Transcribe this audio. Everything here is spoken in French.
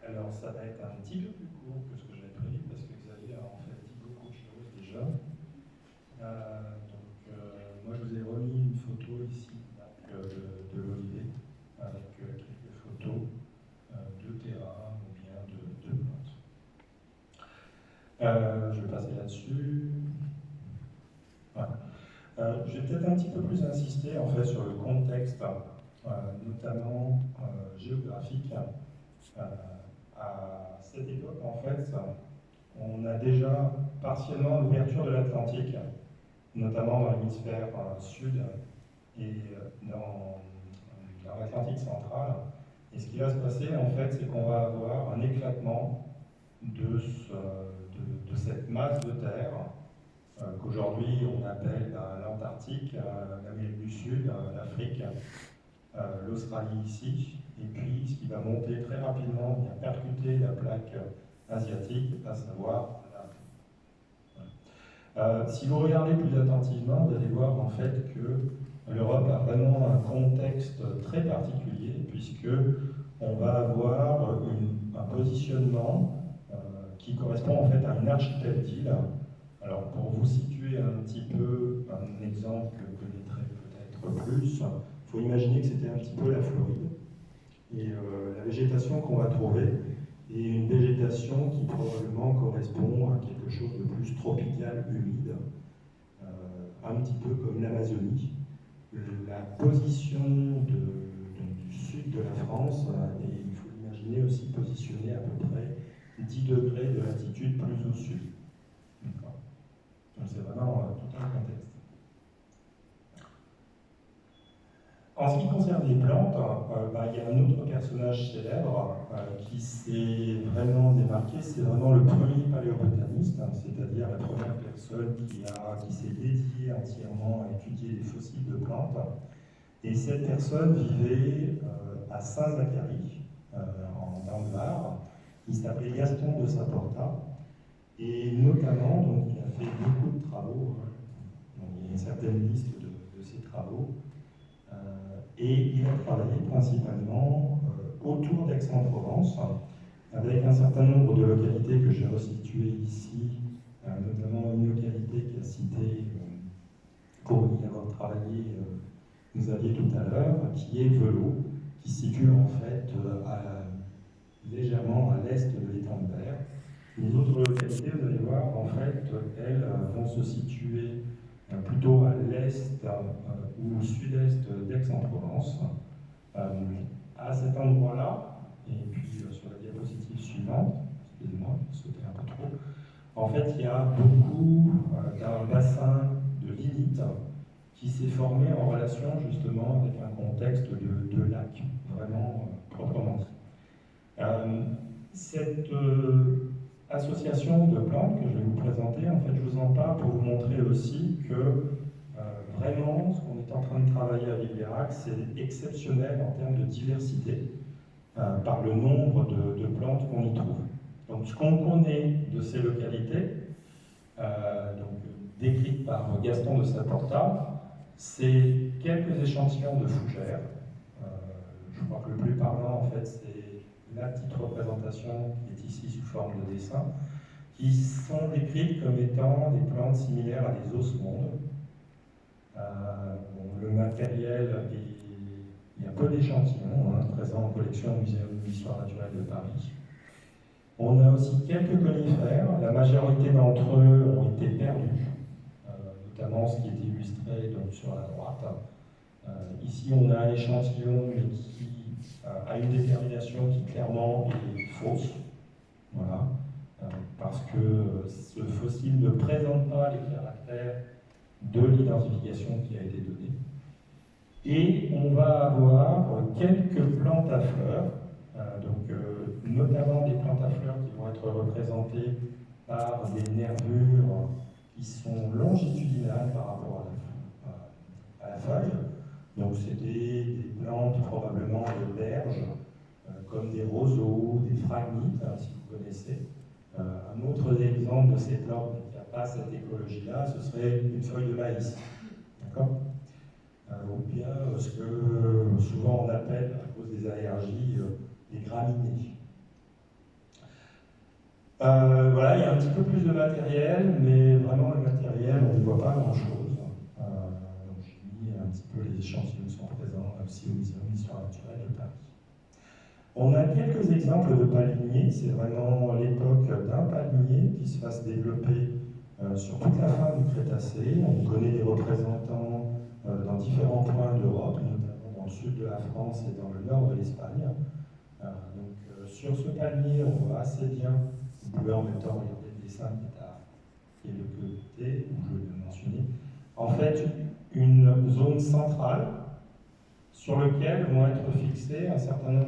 Alors, ça va être un petit peu plus court que ce que j'avais prévu parce que Xavier a en fait dit beaucoup de choses déjà. Moi, je vous ai remis une photo ici de l'Olivet avec quelques photos de terrain ou bien de plantes. Je vais passer là-dessus. Voilà. Je vais peut-être un petit peu plus insister en fait sur le contexte, notamment géographique. À cette époque, en fait, on a déjà partiellement l'ouverture de l'Atlantique, notamment dans l'hémisphère sud et dans l'Atlantique central. Et ce qui va se passer, en fait, c'est qu'on va avoir un éclatement de cette masse de terre qu'aujourd'hui on appelle l'Antarctique, l'Amérique du Sud, l'Afrique, l'Australie ici, et puis ce qui va monter très rapidement, bien percuter la plaque asiatique, à savoir si vous regardez plus attentivement, vous allez voir en fait que l'Europe a vraiment un contexte très particulier, puisque on va avoir un positionnement qui correspond en fait à une archipel d'îles. Alors pour vous situer un petit peu un exemple que vous connaîtrez peut-être plus, il faut imaginer que c'était un petit peu la Floride. Et la végétation qu'on va trouver est une végétation qui probablement correspond à quelque chose de plus tropical, humide, un petit peu comme l'Amazonie. La position du sud de la France est, il faut l'imaginer, aussi positionnée à peu près 10 degrés de latitude plus au sud. Donc c'est vraiment tout un contexte. En ce qui concerne les plantes, il y a un autre personnage célèbre qui s'est vraiment démarqué, c'est vraiment le premier paléobotaniste, c'est-à-dire la première personne qui s'est dédiée entièrement à étudier les fossiles de plantes. Et cette personne vivait à Saint-Zacharie, dans le Var. Il s'appelait Gaston de Saporta. Et notamment, donc, il a fait beaucoup de travaux. Donc, il y a une certaine liste de ses travaux. Et il a travaillé principalement autour d'Aix-en-Provence, avec un certain nombre de localités que j'ai resituées ici, notamment une localité qui a cité, pour y avoir travaillé, vous aviez tout à l'heure, qui est Velot, qui se situe en fait légèrement à l'est de l'étang de Berre. Les autres localités, vous allez voir, en fait, elles vont se situer plutôt à l'est ou au sud-est d'Aix-en-Provence. À cet endroit-là, et puis sur la diapositive suivante, excusez-moi, je sautais un peu trop, en fait, il y a beaucoup d'un bassin de lignite qui s'est formé en relation justement avec un contexte de lac, vraiment proprement dit. Cette association de plantes que je vais vous présenter, en fait, je vous en parle pour vous montrer aussi que vraiment, ce qu'on est en train de travailler à Villerac, c'est exceptionnel en termes de diversité par le nombre de plantes qu'on y trouve. Donc, ce qu'on connaît de ces localités, décrites par Gaston de Saporta, c'est quelques échantillons de fougères. Je crois que le plus parlant, en fait, c'est la petite représentation qui est ici sous forme de dessin, qui sont décrites comme étant des plantes similaires à des osmondes. Le matériel, il y a peu d'échantillons présents en collection au Muséum d'Histoire naturelle de Paris. On a aussi quelques conifères, la majorité d'entre eux ont été perdus, notamment ce qui est illustré donc, sur la droite. Ici, on a un échantillon mais qui a une détermination qui clairement est fausse. Voilà. Parce que ce fossile ne présente pas les caractères de l'identification qui a été donnée. Et on va avoir quelques plantes à fleurs, notamment des plantes à fleurs qui vont être représentées par des nervures qui sont longitudinales par rapport à la feuille. Donc c'est des plantes probablement de berge, comme des roseaux, des phragmites, si vous connaissez. Un autre exemple de ces plantes qui n'a pas cette écologie-là, ce serait une feuille de maïs. D'accord ? Ou bien ce que souvent on appelle, à cause des allergies, les graminées. Voilà, il y a un petit peu plus de matériel, mais vraiment le matériel, on ne voit pas grand-chose. Donc j'ai mis un petit peu les échantillons qui sont présents aussi au Muséum d'Histoire naturelle de Paris. On a quelques exemples de palmiers, c'est vraiment l'époque d'un palmier qui se va se développer sur toute la fin du Crétacé. On connaît des représentants dans différents points de l'Europe, notamment dans le sud de la France et dans le nord de l'Espagne. Sur ce palmier, on voit assez bien, vous pouvez en même temps regarder le dessin qui est de côté, où je vais le mentionner, en fait une zone centrale sur laquelle vont être fixés un certain nombre